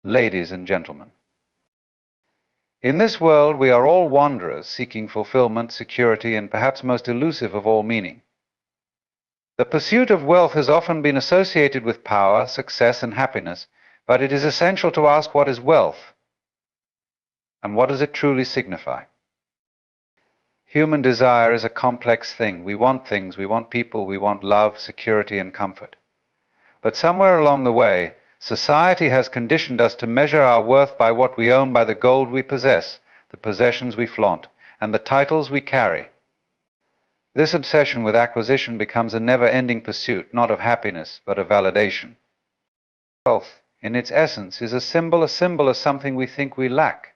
Ladies and gentlemen, in this world we are all wanderers seeking fulfillment, security, and perhaps most elusive of all meaning. The pursuit of wealth has often been associated with power, success, and happiness, but it is essential to ask what is wealth and what does it truly signify? Human desire is a complex thing. We want things, we want people, we want love, security, and comfort. But somewhere along the way, society has conditioned us to measure our worth by what we own, by the gold we possess, the possessions we flaunt, and the titles we carry. This obsession with acquisition becomes a never-ending pursuit, not of happiness, but of validation. Wealth, in its essence, is a symbol of something we think we lack.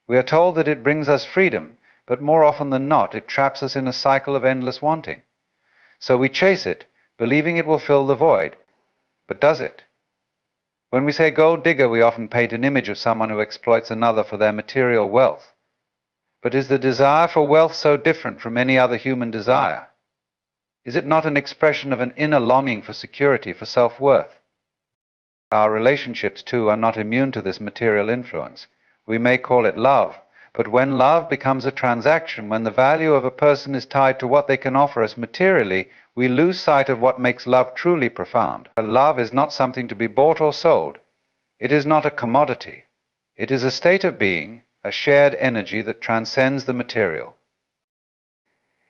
We are told that it brings us freedom, but more often than not, it traps us in a cycle of endless wanting. So we chase it, believing it will fill the void. But does it? When we say gold digger, we often paint an image of someone who exploits another for their material wealth. But is the desire for wealth so different from any other human desire? Is it not an expression of an inner longing for security, for self-worth? Our relationships, too, are not immune to this material influence. We may call it love, but when love becomes a transaction, when the value of a person is tied to what they can offer us materially, we lose sight of what makes love truly profound. Love is not something to be bought or sold. It is not a commodity. It is a state of being, a shared energy that transcends the material.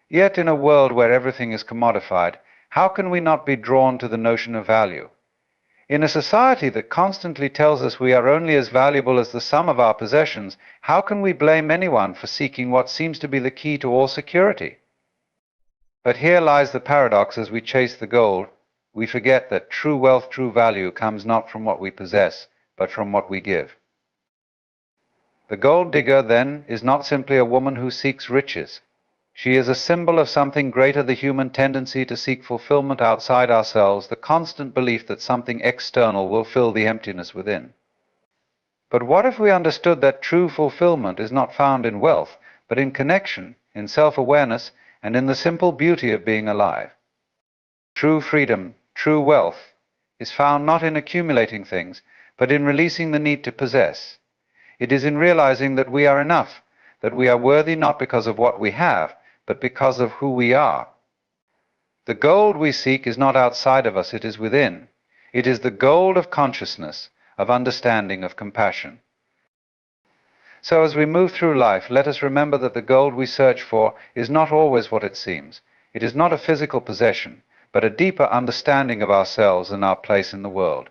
Yet in a world where everything is commodified, how can we not be drawn to the notion of value? In a society that constantly tells us we are only as valuable as the sum of our possessions, how can we blame anyone for seeking what seems to be the key to all security? But here lies the paradox. As we chase the gold, we forget that true wealth, true value comes not from what we possess, but from what we give. The gold digger, then, is not simply a woman who seeks riches. She is a symbol of something greater, the human tendency to seek fulfillment outside ourselves, the constant belief that something external will fill the emptiness within. But what if we understood that true fulfillment is not found in wealth, but in connection, in self-awareness, and in the simple beauty of being alive? True freedom, true wealth, is found not in accumulating things, but in releasing the need to possess. It is in realizing that we are enough, that we are worthy not because of what we have, but because of who we are. The gold we seek is not outside of us, it is within. It is the gold of consciousness, of understanding, of compassion. So as we move through life, let us remember that the gold we search for is not always what it seems. It is not a physical possession, but a deeper understanding of ourselves and our place in the world.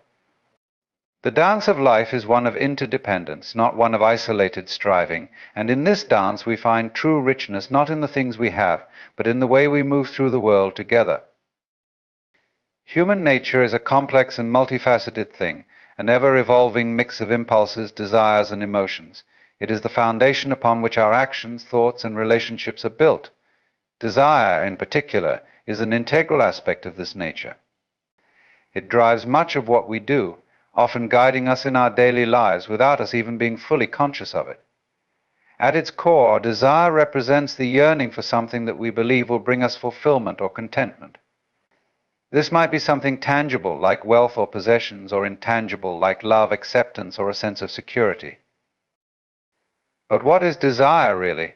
The dance of life is one of interdependence, not one of isolated striving, and in this dance we find true richness not in the things we have, but in the way we move through the world together. Human nature is a complex and multifaceted thing, an ever-evolving mix of impulses, desires, and emotions. It is the foundation upon which our actions, thoughts, and relationships are built. Desire, in particular, is an integral aspect of this nature. It drives much of what we do, often guiding us in our daily lives without us even being fully conscious of it. At its core, desire represents the yearning for something that we believe will bring us fulfillment or contentment. This might be something tangible, like wealth or possessions, or intangible, like love, acceptance, or a sense of security. But what is desire, really?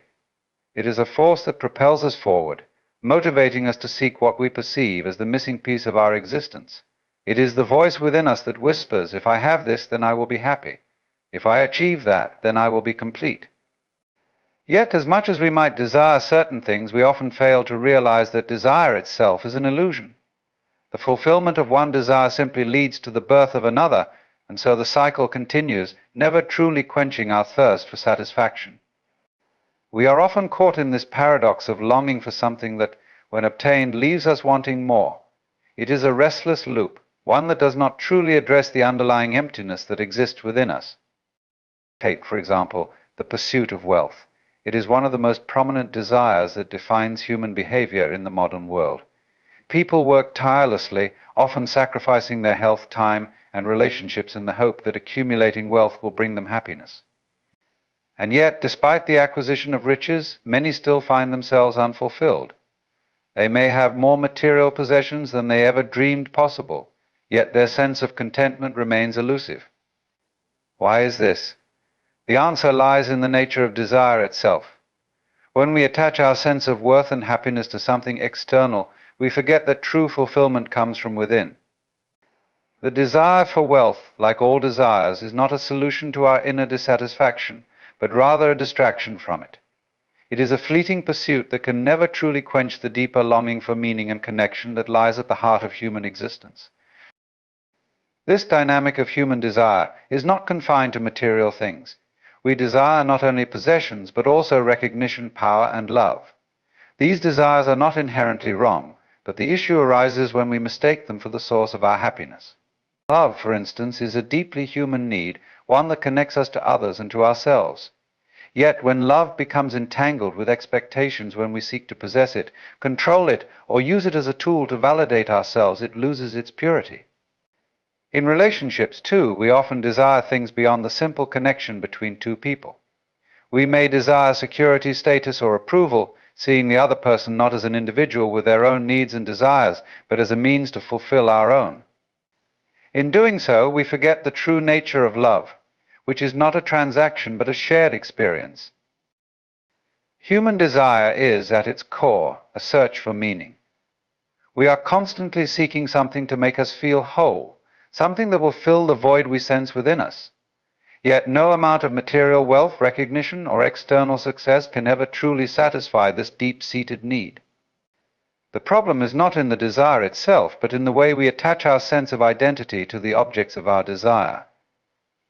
It is a force that propels us forward, motivating us to seek what we perceive as the missing piece of our existence. It is the voice within us that whispers, if I have this, then I will be happy. If I achieve that, then I will be complete. Yet, as much as we might desire certain things, we often fail to realize that desire itself is an illusion. The fulfillment of one desire simply leads to the birth of another, and so the cycle continues, never truly quenching our thirst for satisfaction. We are often caught in this paradox of longing for something that, when obtained, leaves us wanting more. It is a restless loop, one that does not truly address the underlying emptiness that exists within us. Take, for example, the pursuit of wealth. It is one of the most prominent desires that defines human behavior in the modern world. People work tirelessly, often sacrificing their health, time, and relationships in the hope that accumulating wealth will bring them happiness. And yet, despite the acquisition of riches, many still find themselves unfulfilled. They may have more material possessions than they ever dreamed possible, yet their sense of contentment remains elusive. Why is this? The answer lies in the nature of desire itself. When we attach our sense of worth and happiness to something external, we forget that true fulfillment comes from within. The desire for wealth, like all desires, is not a solution to our inner dissatisfaction, but rather a distraction from it. It is a fleeting pursuit that can never truly quench the deeper longing for meaning and connection that lies at the heart of human existence. This dynamic of human desire is not confined to material things. We desire not only possessions, but also recognition, power, and love. These desires are not inherently wrong, but the issue arises when we mistake them for the source of our happiness. Love, for instance, is a deeply human need, one that connects us to others and to ourselves. Yet when love becomes entangled with expectations when we seek to possess it, control it, or use it as a tool to validate ourselves, it loses its purity. In relationships, too, we often desire things beyond the simple connection between two people. We may desire security, status, or approval, seeing the other person not as an individual with their own needs and desires, but as a means to fulfill our own. In doing so, we forget the true nature of love, which is not a transaction but a shared experience. Human desire is, at its core, a search for meaning. We are constantly seeking something to make us feel whole, something that will fill the void we sense within us. Yet no amount of material wealth, recognition, or external success can ever truly satisfy this deep-seated need. The problem is not in the desire itself, but in the way we attach our sense of identity to the objects of our desire.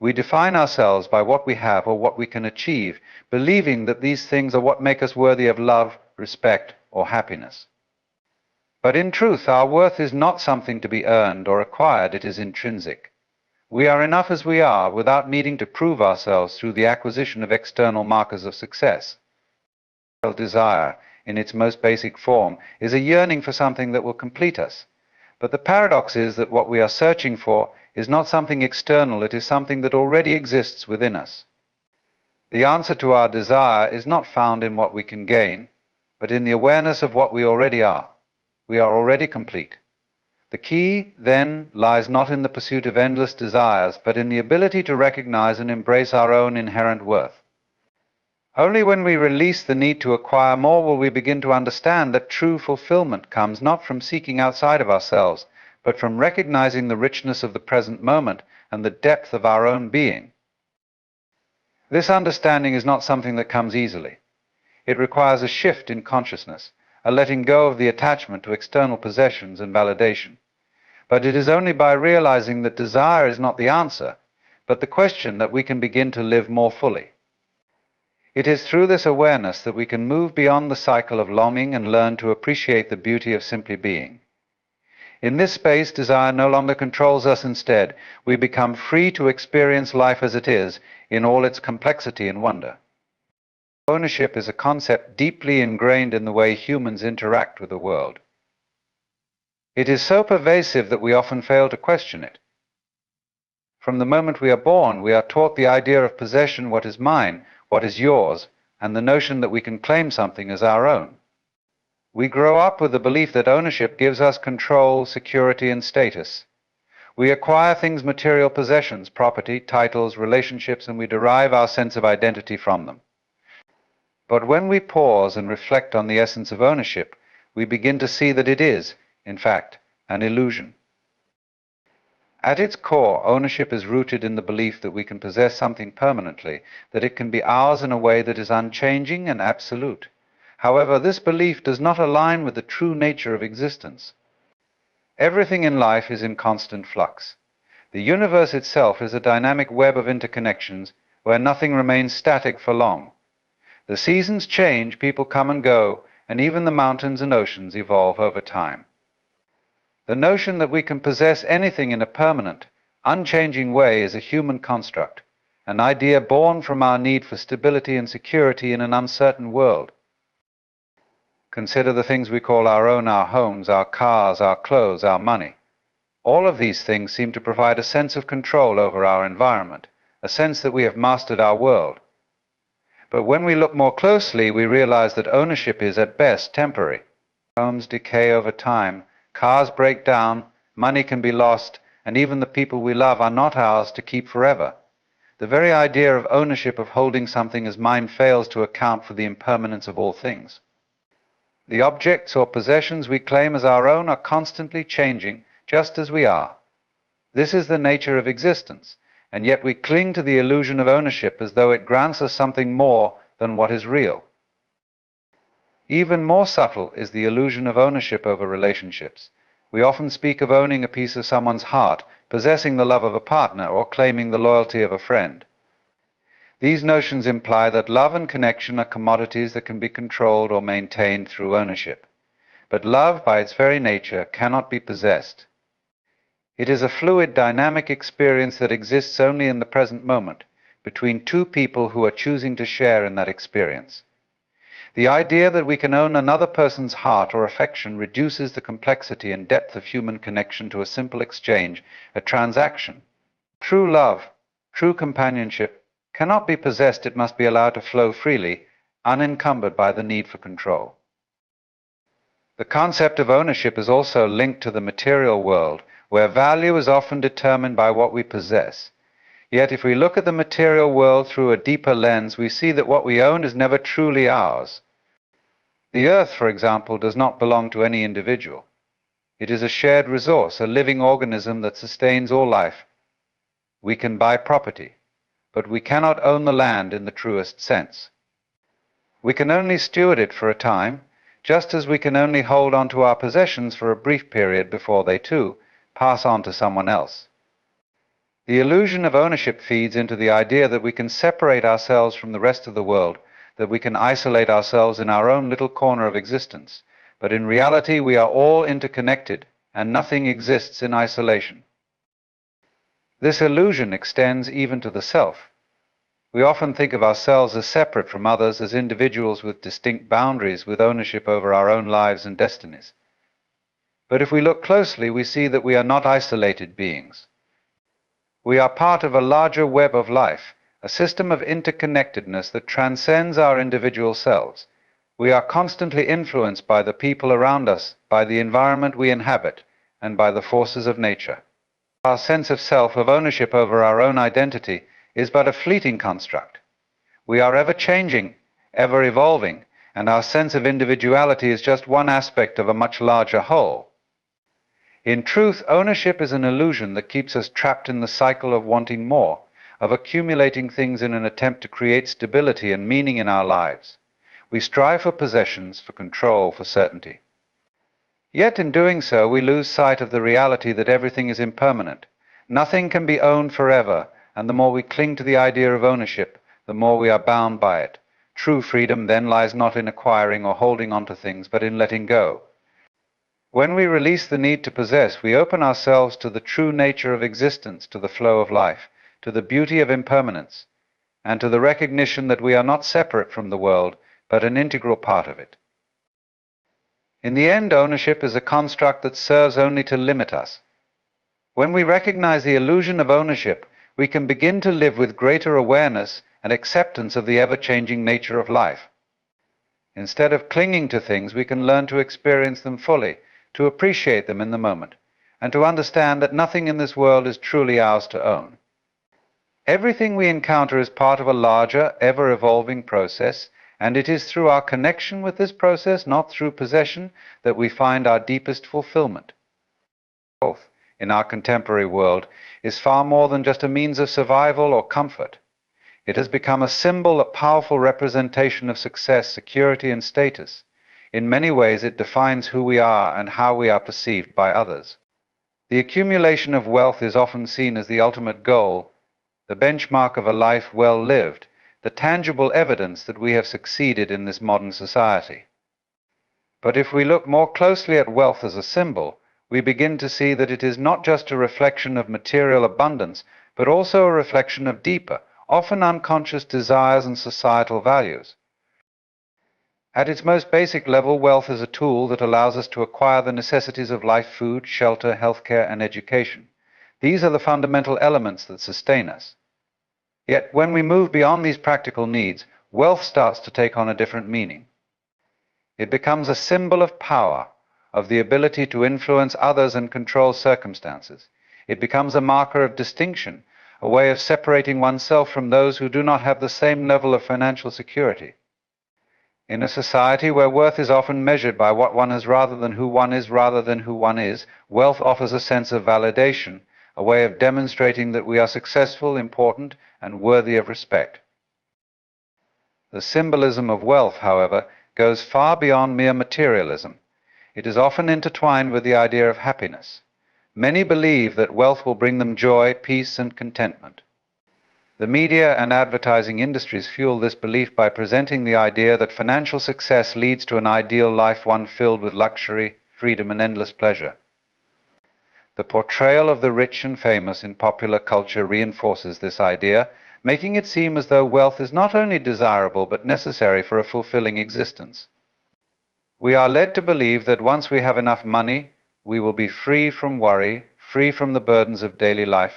We define ourselves by what we have or what we can achieve, believing that these things are what make us worthy of love, respect, or happiness. But in truth, our worth is not something to be earned or acquired, it is intrinsic. We are enough as we are without needing to prove ourselves through the acquisition of external markers of success. Desire, in its most basic form, is a yearning for something that will complete us. But the paradox is that what we are searching for is not something external, it is something that already exists within us. The answer to our desire is not found in what we can gain, but in the awareness of what we already are. We are already complete. The key, then, lies not in the pursuit of endless desires, but in the ability to recognize and embrace our own inherent worth. Only when we release the need to acquire more will we begin to understand that true fulfillment comes not from seeking outside of ourselves, but from recognizing the richness of the present moment and the depth of our own being. This understanding is not something that comes easily. It requires a shift in consciousness, a letting go of the attachment to external possessions and validation. But it is only by realizing that desire is not the answer, but the question, that we can begin to live more fully. It is through this awareness that we can move beyond the cycle of longing and learn to appreciate the beauty of simply being. In this space, desire no longer controls us. Instead, we become free to experience life as it is, in all its complexity and wonder. Ownership is a concept deeply ingrained in the way humans interact with the world. It is so pervasive that we often fail to question it. From the moment we are born, we are taught the idea of possession, what is mine, what is yours, and the notion that we can claim something as our own. We grow up with the belief that ownership gives us control, security, and status. We acquire things, material possessions, property, titles, relationships, and we derive our sense of identity from them. But when we pause and reflect on the essence of ownership, we begin to see that it is, in fact, an illusion. At its core, ownership is rooted in the belief that we can possess something permanently, that it can be ours in a way that is unchanging and absolute. However, this belief does not align with the true nature of existence. Everything in life is in constant flux. The universe itself is a dynamic web of interconnections where nothing remains static for long. The seasons change, people come and go, and even the mountains and oceans evolve over time. The notion that we can possess anything in a permanent, unchanging way is a human construct, an idea born from our need for stability and security in an uncertain world. Consider the things we call our own, our homes, our cars, our clothes, our money. All of these things seem to provide a sense of control over our environment, a sense that we have mastered our world. But when we look more closely, we realize that ownership is at best temporary. Homes decay over time, cars break down, money can be lost, and even the people we love are not ours to keep forever. The very idea of ownership, of holding something as mine, fails to account for the impermanence of all things. The objects or possessions we claim as our own are constantly changing, just as we are. This is the nature of existence, and yet we cling to the illusion of ownership as though it grants us something more than what is real. Even more subtle is the illusion of ownership over relationships. We often speak of owning a piece of someone's heart, possessing the love of a partner, or claiming the loyalty of a friend. These notions imply that love and connection are commodities that can be controlled or maintained through ownership. But love, by its very nature, cannot be possessed. It is a fluid, dynamic experience that exists only in the present moment, between two people who are choosing to share in that experience. The idea that we can own another person's heart or affection reduces the complexity and depth of human connection to a simple exchange, a transaction. True love, true companionship, cannot be possessed. It must be allowed to flow freely, unencumbered by the need for control. The concept of ownership is also linked to the material world, where value is often determined by what we possess. Yet if we look at the material world through a deeper lens, we see that what we own is never truly ours. The earth, for example, does not belong to any individual. It is a shared resource, a living organism that sustains all life. We can buy property, but we cannot own the land in the truest sense. We can only steward it for a time, just as we can only hold on to our possessions for a brief period before they, too, pass on to someone else. The illusion of ownership feeds into the idea that we can separate ourselves from the rest of the world, that we can isolate ourselves in our own little corner of existence. But in reality, we are all interconnected, and nothing exists in isolation. This illusion extends even to the self. We often think of ourselves as separate from others, as individuals with distinct boundaries, with ownership over our own lives and destinies. But if we look closely, we see that we are not isolated beings. We are part of a larger web of life, a system of interconnectedness that transcends our individual selves. We are constantly influenced by the people around us, by the environment we inhabit, and by the forces of nature. Our sense of self, of ownership over our own identity, is but a fleeting construct. We are ever changing, ever evolving, and our sense of individuality is just one aspect of a much larger whole. In truth, ownership is an illusion that keeps us trapped in the cycle of wanting more, of accumulating things in an attempt to create stability and meaning in our lives. We strive for possessions, for control, for certainty. Yet in doing so, we lose sight of the reality that everything is impermanent. Nothing can be owned forever, and the more we cling to the idea of ownership, the more we are bound by it. True freedom then lies not in acquiring or holding on to things, but in letting go. When we release the need to possess, we open ourselves to the true nature of existence, to the flow of life, to the beauty of impermanence, and to the recognition that we are not separate from the world, but an integral part of it. In the end, ownership is a construct that serves only to limit us. When we recognize the illusion of ownership, we can begin to live with greater awareness and acceptance of the ever-changing nature of life. Instead of clinging to things, we can learn to experience them fully, to appreciate them in the moment, and to understand that nothing in this world is truly ours to own. Everything we encounter is part of a larger, ever-evolving process, and it is through our connection with this process, not through possession, that we find our deepest fulfillment. Wealth, in our contemporary world, is far more than just a means of survival or comfort. It has become a symbol, a powerful representation of success, security, and status. In many ways, it defines who we are and how we are perceived by others. The accumulation of wealth is often seen as the ultimate goal, the benchmark of a life well lived, the tangible evidence that we have succeeded in this modern society. But if we look more closely at wealth as a symbol, we begin to see that it is not just a reflection of material abundance, but also a reflection of deeper, often unconscious desires and societal values. At its most basic level, wealth is a tool that allows us to acquire the necessities of life: food, shelter, healthcare, and education. These are the fundamental elements that sustain us. Yet when we move beyond these practical needs, wealth starts to take on a different meaning. It becomes a symbol of power, of the ability to influence others and control circumstances. It becomes a marker of distinction, a way of separating oneself from those who do not have the same level of financial security. In a society where worth is often measured by what one has rather than who one is, wealth offers a sense of validation, a way of demonstrating that we are successful, important, and worthy of respect. The symbolism of wealth, however, goes far beyond mere materialism. It is often intertwined with the idea of happiness. Many believe that wealth will bring them joy, peace, and contentment. The media and advertising industries fuel this belief by presenting the idea that financial success leads to an ideal life, one filled with luxury, freedom, and endless pleasure. The portrayal of the rich and famous in popular culture reinforces this idea, making it seem as though wealth is not only desirable but necessary for a fulfilling existence. We are led to believe that once we have enough money, we will be free from worry, free from the burdens of daily life,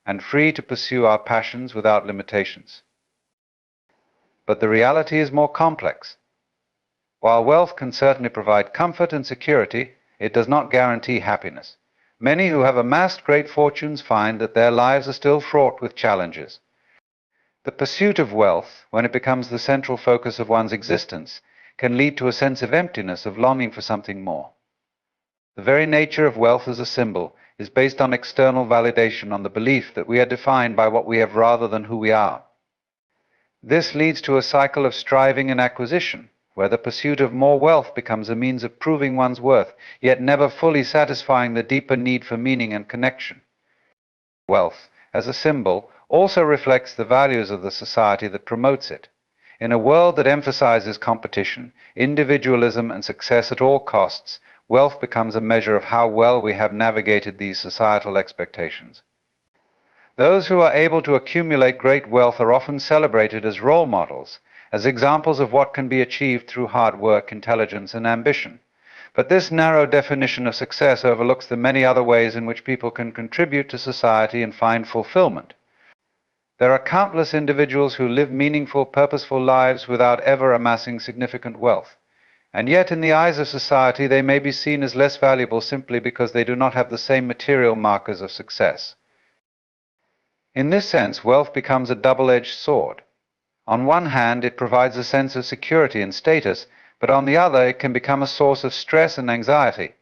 and free to pursue our passions without limitations. But the reality is more complex. While wealth can certainly provide comfort and security, it does not guarantee happiness. Many who have amassed great fortunes find that their lives are still fraught with challenges. The pursuit of wealth, when it becomes the central focus of one's existence, can lead to a sense of emptiness, of longing for something more. The very nature of wealth as a symbol is based on external validation, on the belief that we are defined by what we have rather than who we are. This leads to a cycle of striving and acquisition, where the pursuit of more wealth becomes a means of proving one's worth, yet never fully satisfying the deeper need for meaning and connection. Wealth, as a symbol, also reflects the values of the society that promotes it. In a world that emphasizes competition, individualism, and success at all costs, wealth becomes a measure of how well we have navigated these societal expectations. Those who are able to accumulate great wealth are often celebrated as role models, as examples of what can be achieved through hard work, intelligence, and ambition. But this narrow definition of success overlooks the many other ways in which people can contribute to society and find fulfillment. There are countless individuals who live meaningful, purposeful lives without ever amassing significant wealth. And yet, in the eyes of society, they may be seen as less valuable simply because they do not have the same material markers of success. In this sense, wealth becomes a double-edged sword. On one hand, it provides a sense of security and status, but on the other, it can become a source of stress and anxiety.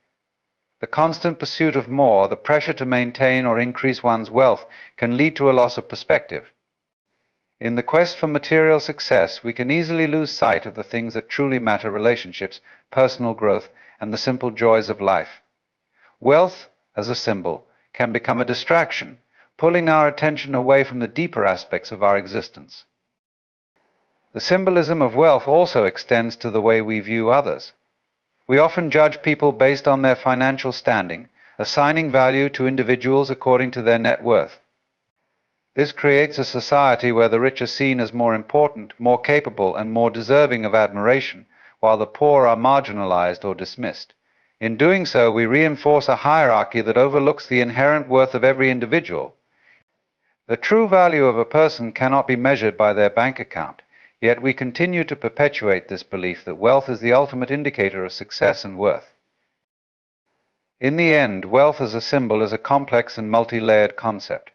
The constant pursuit of more, the pressure to maintain or increase one's wealth, can lead to a loss of perspective. In the quest for material success, we can easily lose sight of the things that truly matter: relationships, personal growth, and the simple joys of life. Wealth, as a symbol, can become a distraction, pulling our attention away from the deeper aspects of our existence. The symbolism of wealth also extends to the way we view others. We often judge people based on their financial standing, assigning value to individuals according to their net worth. This creates a society where the rich are seen as more important, more capable, and more deserving of admiration, while the poor are marginalized or dismissed. In doing so, we reinforce a hierarchy that overlooks the inherent worth of every individual. The true value of a person cannot be measured by their bank account, yet we continue to perpetuate this belief that wealth is the ultimate indicator of success and worth. In the end, wealth as a symbol is a complex and multi-layered concept.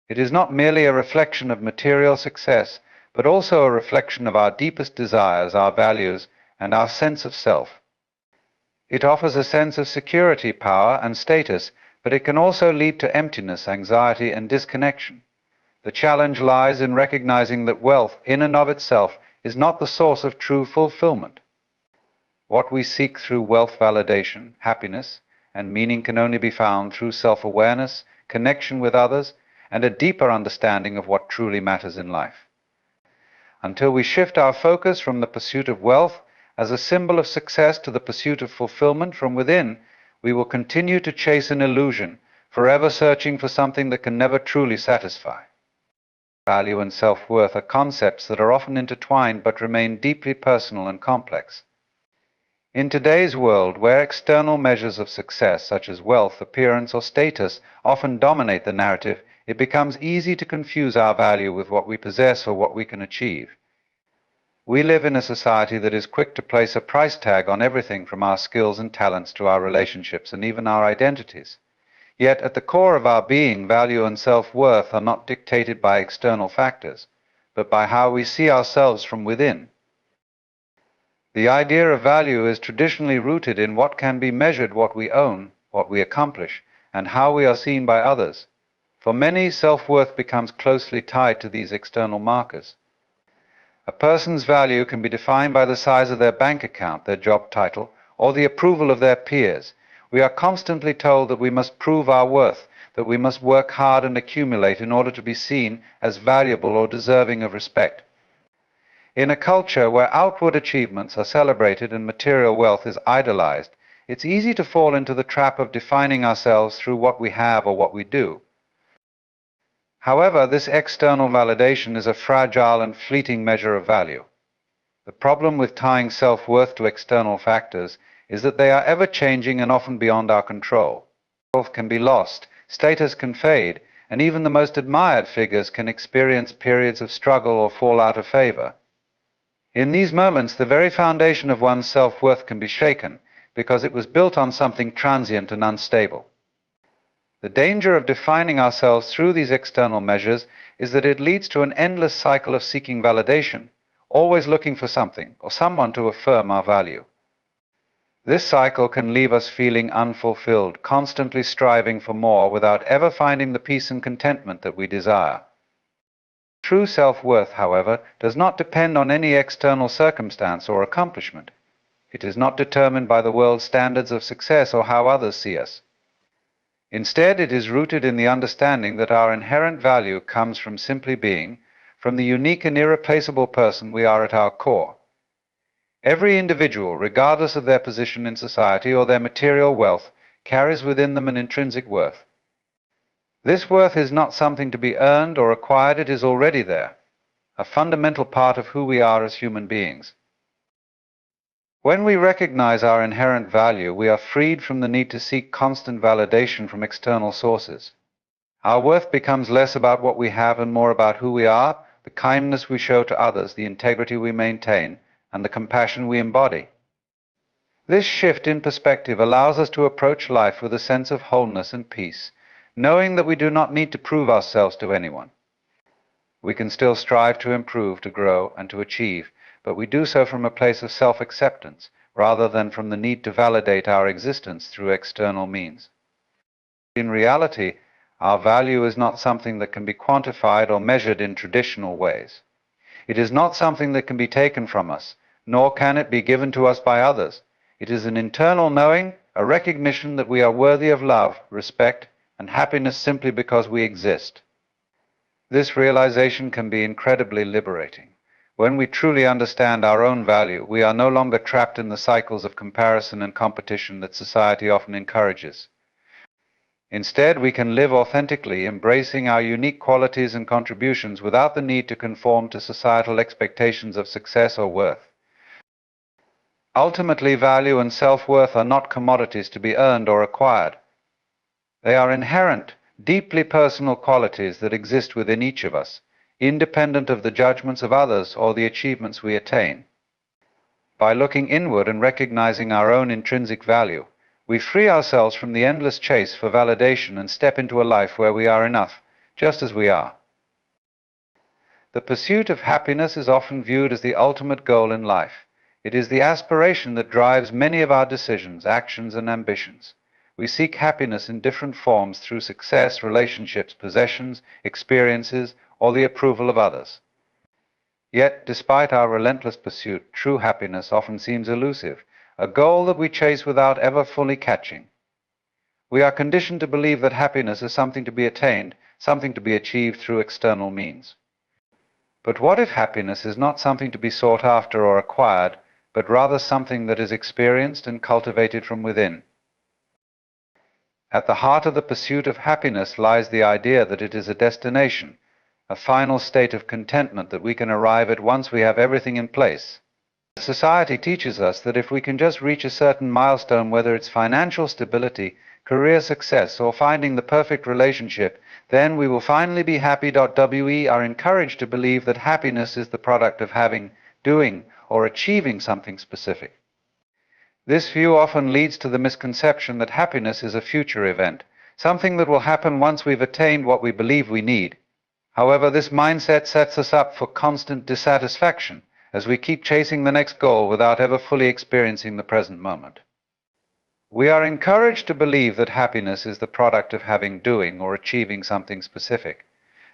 It is not merely a reflection of material success, but also a reflection of our deepest desires, our values, and our sense of self. It offers a sense of security, power, and status, but it can also lead to emptiness, anxiety, and disconnection. The challenge lies in recognizing that wealth, in and of itself, is not the source of true fulfillment. What we seek through wealth validation, happiness, and meaning can only be found through self-awareness, connection with others, and a deeper understanding of what truly matters in life. Until we shift our focus from the pursuit of wealth as a symbol of success to the pursuit of fulfillment from within, we will continue to chase an illusion, forever searching for something that can never truly satisfy. Value and self-worth are concepts that are often intertwined but remain deeply personal and complex. In today's world, where external measures of success such as wealth, appearance, or status often dominate the narrative, it becomes easy to confuse our value with what we possess or what we can achieve. We live in a society that is quick to place a price tag on everything from our skills and talents to our relationships and even our identities. Yet at the core of our being, value and self-worth are not dictated by external factors, but by how we see ourselves from within. The idea of value is traditionally rooted in what can be measured, what we own, what we accomplish, and how we are seen by others. For many, self-worth becomes closely tied to these external markers. A person's value can be defined by the size of their bank account, their job title, or the approval of their peers. We are constantly told that we must prove our worth, that we must work hard and accumulate in order to be seen as valuable or deserving of respect. In a culture where outward achievements are celebrated and material wealth is idolized, it's easy to fall into the trap of defining ourselves through what we have or what we do. However, this external validation is a fragile and fleeting measure of value. The problem with tying self-worth to external factors is that they are ever-changing and often beyond our control. Wealth can be lost, status can fade, and even the most admired figures can experience periods of struggle or fall out of favor. In these moments, the very foundation of one's self-worth can be shaken because it was built on something transient and unstable. The danger of defining ourselves through these external measures is that it leads to an endless cycle of seeking validation, always looking for something or someone to affirm our value. This cycle can leave us feeling unfulfilled, constantly striving for more without ever finding the peace and contentment that we desire. True self-worth, however, does not depend on any external circumstance or accomplishment. It is not determined by the world's standards of success or how others see us. Instead, it is rooted in the understanding that our inherent value comes from simply being, from the unique and irreplaceable person we are at our core. Every individual, regardless of their position in society or their material wealth, carries within them an intrinsic worth. This worth is not something to be earned or acquired, it is already there, a fundamental part of who we are as human beings. When we recognize our inherent value, we are freed from the need to seek constant validation from external sources. Our worth becomes less about what we have and more about who we are, the kindness we show to others, the integrity we maintain, and the compassion we embody. This shift in perspective allows us to approach life with a sense of wholeness and peace, knowing that we do not need to prove ourselves to anyone. We can still strive to improve, to grow, and to achieve, but we do so from a place of self-acceptance, rather than from the need to validate our existence through external means. In reality, our value is not something that can be quantified or measured in traditional ways. It is not something that can be taken from us, nor can it be given to us by others. It is an internal knowing, a recognition that we are worthy of love, respect, and happiness simply because we exist. This realization can be incredibly liberating. When we truly understand our own value, we are no longer trapped in the cycles of comparison and competition that society often encourages. Instead, we can live authentically, embracing our unique qualities and contributions without the need to conform to societal expectations of success or worth. Ultimately, value and self-worth are not commodities to be earned or acquired. They are inherent, deeply personal qualities that exist within each of us, independent of the judgments of others or the achievements we attain. By looking inward and recognizing our own intrinsic value, we free ourselves from the endless chase for validation and step into a life where we are enough, just as we are. The pursuit of happiness is often viewed as the ultimate goal in life. It is the aspiration that drives many of our decisions, actions, and ambitions. We seek happiness in different forms through success, relationships, possessions, experiences, or the approval of others. Yet, despite our relentless pursuit, true happiness often seems elusive, a goal that we chase without ever fully catching. We are conditioned to believe that happiness is something to be attained, something to be achieved through external means. But what if happiness is not something to be sought after or acquired, but rather something that is experienced and cultivated from within? At the heart of the pursuit of happiness lies the idea that it is a destination, a final state of contentment that we can arrive at once we have everything in place. Society teaches us that if we can just reach a certain milestone, whether it's financial stability, career success, or finding the perfect relationship, then we will finally be happy. We are encouraged to believe that happiness is the product of having, doing, or achieving something specific. This view often leads to the misconception that happiness is a future event, something that will happen once we've attained what we believe we need. However, this mindset sets us up for constant dissatisfaction as we keep chasing the next goal without ever fully experiencing the present moment. We are encouraged to believe that happiness is the product of doing or achieving something specific.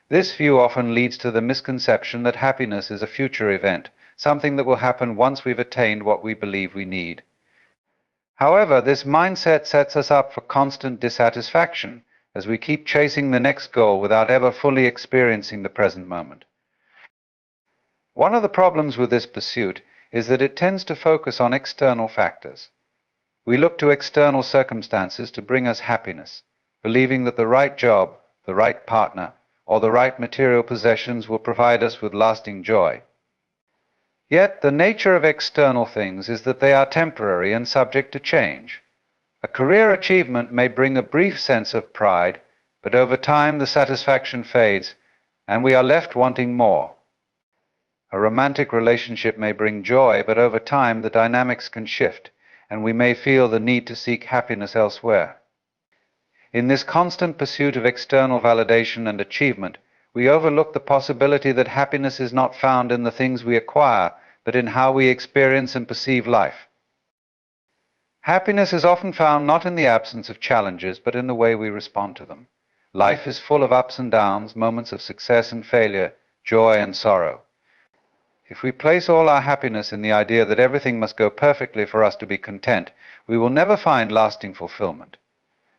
This view often leads to the misconception that happiness is a future event, something that will happen once we've attained what we believe we need. However, this mindset sets us up for constant dissatisfaction as we keep chasing the next goal without ever fully experiencing the present moment. One of the problems with this pursuit is that it tends to focus on external factors. We look to external circumstances to bring us happiness, believing that the right job, the right partner, or the right material possessions will provide us with lasting joy. Yet, the nature of external things is that they are temporary and subject to change. A career achievement may bring a brief sense of pride, but over time the satisfaction fades, and we are left wanting more. A romantic relationship may bring joy, but over time the dynamics can shift, and we may feel the need to seek happiness elsewhere. In this constant pursuit of external validation and achievement, we overlook the possibility that happiness is not found in the things we acquire, but in how we experience and perceive life. Happiness is often found not in the absence of challenges, but in the way we respond to them. Life is full of ups and downs, moments of success and failure, joy and sorrow. If we place all our happiness in the idea that everything must go perfectly for us to be content, we will never find lasting fulfillment.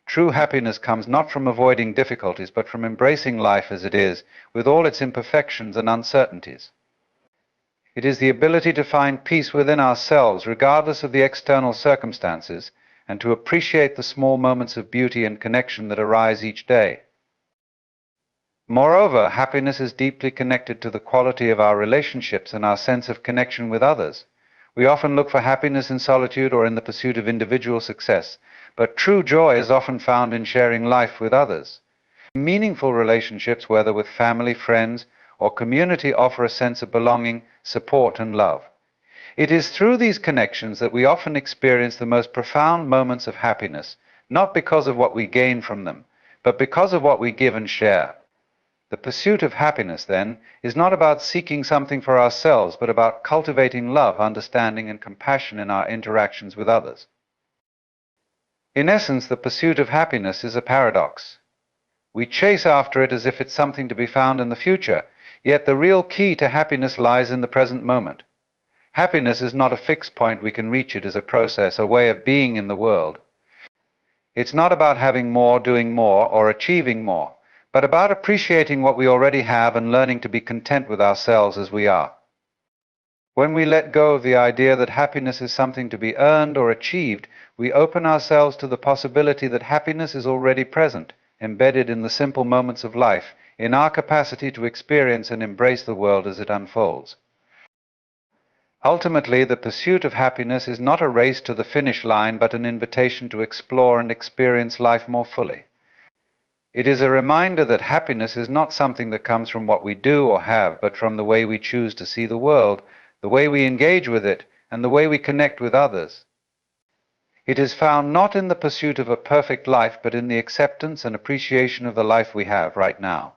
True happiness comes not from avoiding difficulties, but from embracing life as it is, with all its imperfections and uncertainties. It is the ability to find peace within ourselves, regardless of the external circumstances, and to appreciate the small moments of beauty and connection that arise each day. Moreover, happiness is deeply connected to the quality of our relationships and our sense of connection with others. We often look for happiness in solitude or in the pursuit of individual success, but true joy is often found in sharing life with others. Meaningful relationships, whether with family, friends, or community, offer a sense of belonging, support, and love. It is through these connections that we often experience the most profound moments of happiness, not because of what we gain from them, but because of what we give and share. The pursuit of happiness, then, is not about seeking something for ourselves, but about cultivating love, understanding, and compassion in our interactions with others. In essence, the pursuit of happiness is a paradox. We chase after it as if it's something to be found in the future, yet the real key to happiness lies in the present moment. Happiness is not a fixed point we can reach. It is a process, a way of being in the world. It's not about having more, doing more, or achieving more, but about appreciating what we already have and learning to be content with ourselves as we are. When we let go of the idea that happiness is something to be earned or achieved, we open ourselves to the possibility that happiness is already present, embedded in the simple moments of life, in our capacity to experience and embrace the world as it unfolds. Ultimately, the pursuit of happiness is not a race to the finish line, but an invitation to explore and experience life more fully. It is a reminder that happiness is not something that comes from what we do or have, but from the way we choose to see the world, the way we engage with it, and the way we connect with others. It is found not in the pursuit of a perfect life, but in the acceptance and appreciation of the life we have right now.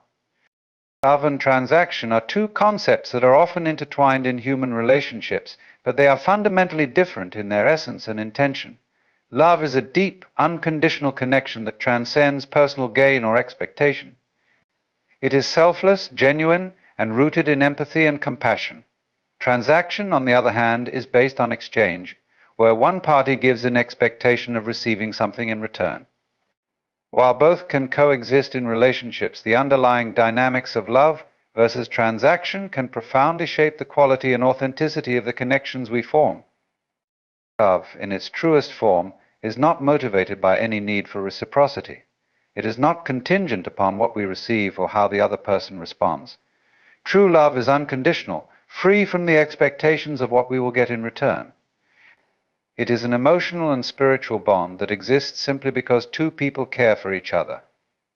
Love and transaction are two concepts that are often intertwined in human relationships, but they are fundamentally different in their essence and intention. Love is a deep, unconditional connection that transcends personal gain or expectation. It is selfless, genuine, and rooted in empathy and compassion. Transaction, on the other hand, is based on exchange, where one party gives in expectation of receiving something in return. While both can coexist in relationships, the underlying dynamics of love versus transaction can profoundly shape the quality and authenticity of the connections we form. Love, in its truest form, is not motivated by any need for reciprocity. It is not contingent upon what we receive or how the other person responds. True love is unconditional, free from the expectations of what we will get in return. It is an emotional and spiritual bond that exists simply because two people care for each other.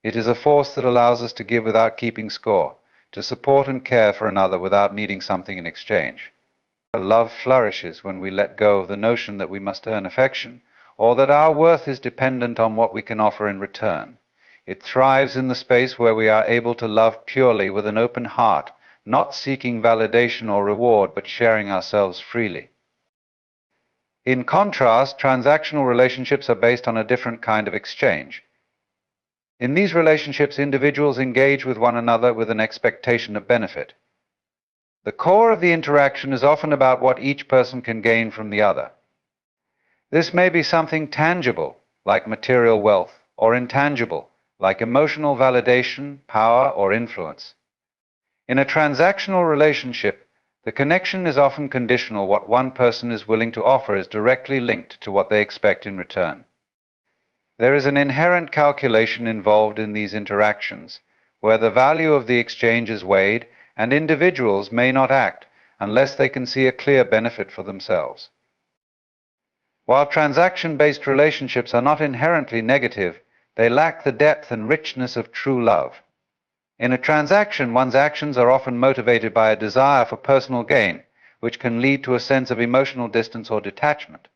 It is a force that allows us to give without keeping score, to support and care for another without needing something in exchange. Love flourishes when we let go of the notion that we must earn affection, or that our worth is dependent on what we can offer in return. It thrives in the space where we are able to love purely with an open heart, not seeking validation or reward, but sharing ourselves freely. In contrast, transactional relationships are based on a different kind of exchange. In these relationships, individuals engage with one another with an expectation of benefit. The core of the interaction is often about what each person can gain from the other. This may be something tangible, like material wealth, or intangible, like emotional validation, power, or influence. In a transactional relationship, the connection is often conditional. What one person is willing to offer is directly linked to what they expect in return. There is an inherent calculation involved in these interactions, where the value of the exchange is weighed, and individuals may not act unless they can see a clear benefit for themselves. While transaction-based relationships are not inherently negative, they lack the depth and richness of true love. In a transaction, one's actions are often motivated by a desire for personal gain, which can lead to a sense of emotional distance or detachment.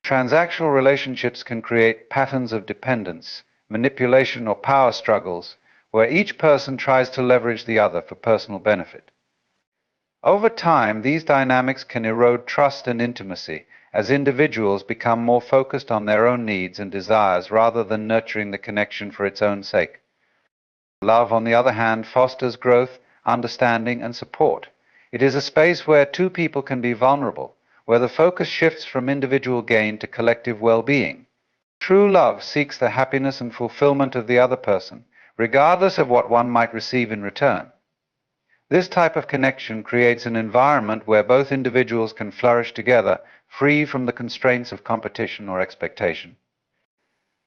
Transactional relationships can create patterns of dependence, manipulation, or power struggles, where each person tries to leverage the other for personal benefit. Over time, these dynamics can erode trust and intimacy, as individuals become more focused on their own needs and desires rather than nurturing the connection for its own sake. Love, on the other hand, fosters growth, understanding, and support. It is a space where two people can be vulnerable, where the focus shifts from individual gain to collective well-being. True love seeks the happiness and fulfillment of the other person, regardless of what one might receive in return. This type of connection creates an environment where both individuals can flourish together, free from the constraints of competition or expectation.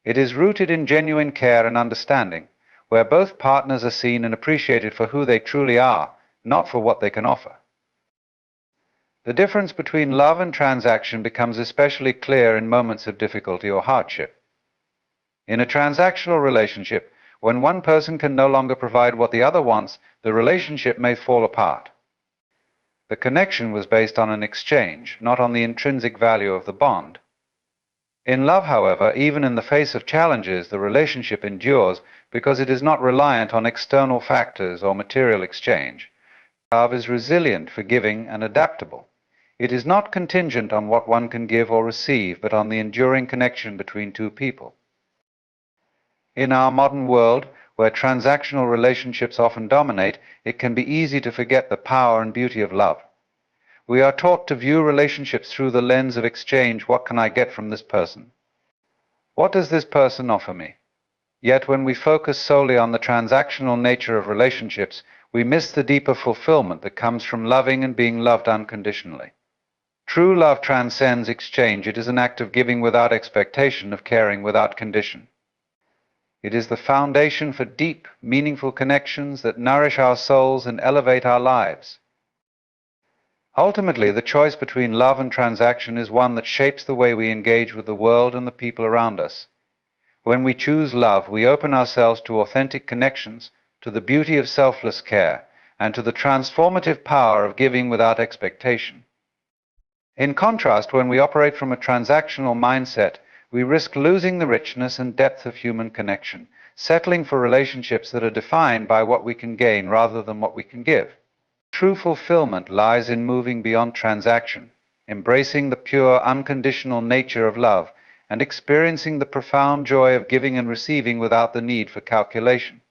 It is rooted in genuine care and understanding, where both partners are seen and appreciated for who they truly are, not for what they can offer. The difference between love and transaction becomes especially clear in moments of difficulty or hardship. In a transactional relationship, when one person can no longer provide what the other wants, the relationship may fall apart. The connection was based on an exchange, not on the intrinsic value of the bond. In love, however, even in the face of challenges, the relationship endures because it is not reliant on external factors or material exchange. Love is resilient, forgiving, and adaptable. It is not contingent on what one can give or receive, but on the enduring connection between two people. In our modern world, where transactional relationships often dominate, it can be easy to forget the power and beauty of love. We are taught to view relationships through the lens of exchange. What can I get from this person? What does this person offer me? Yet when we focus solely on the transactional nature of relationships, we miss the deeper fulfillment that comes from loving and being loved unconditionally. True love transcends exchange. It is an act of giving without expectation, of caring without condition. It is the foundation for deep, meaningful connections that nourish our souls and elevate our lives. Ultimately, the choice between love and transaction is one that shapes the way we engage with the world and the people around us. When we choose love, we open ourselves to authentic connections, to the beauty of selfless care, and to the transformative power of giving without expectation. In contrast, when we operate from a transactional mindset, we risk losing the richness and depth of human connection, settling for relationships that are defined by what we can gain rather than what we can give. True fulfillment lies in moving beyond transaction, embracing the pure, unconditional nature of love, and experiencing the profound joy of giving and receiving without the need for calculation.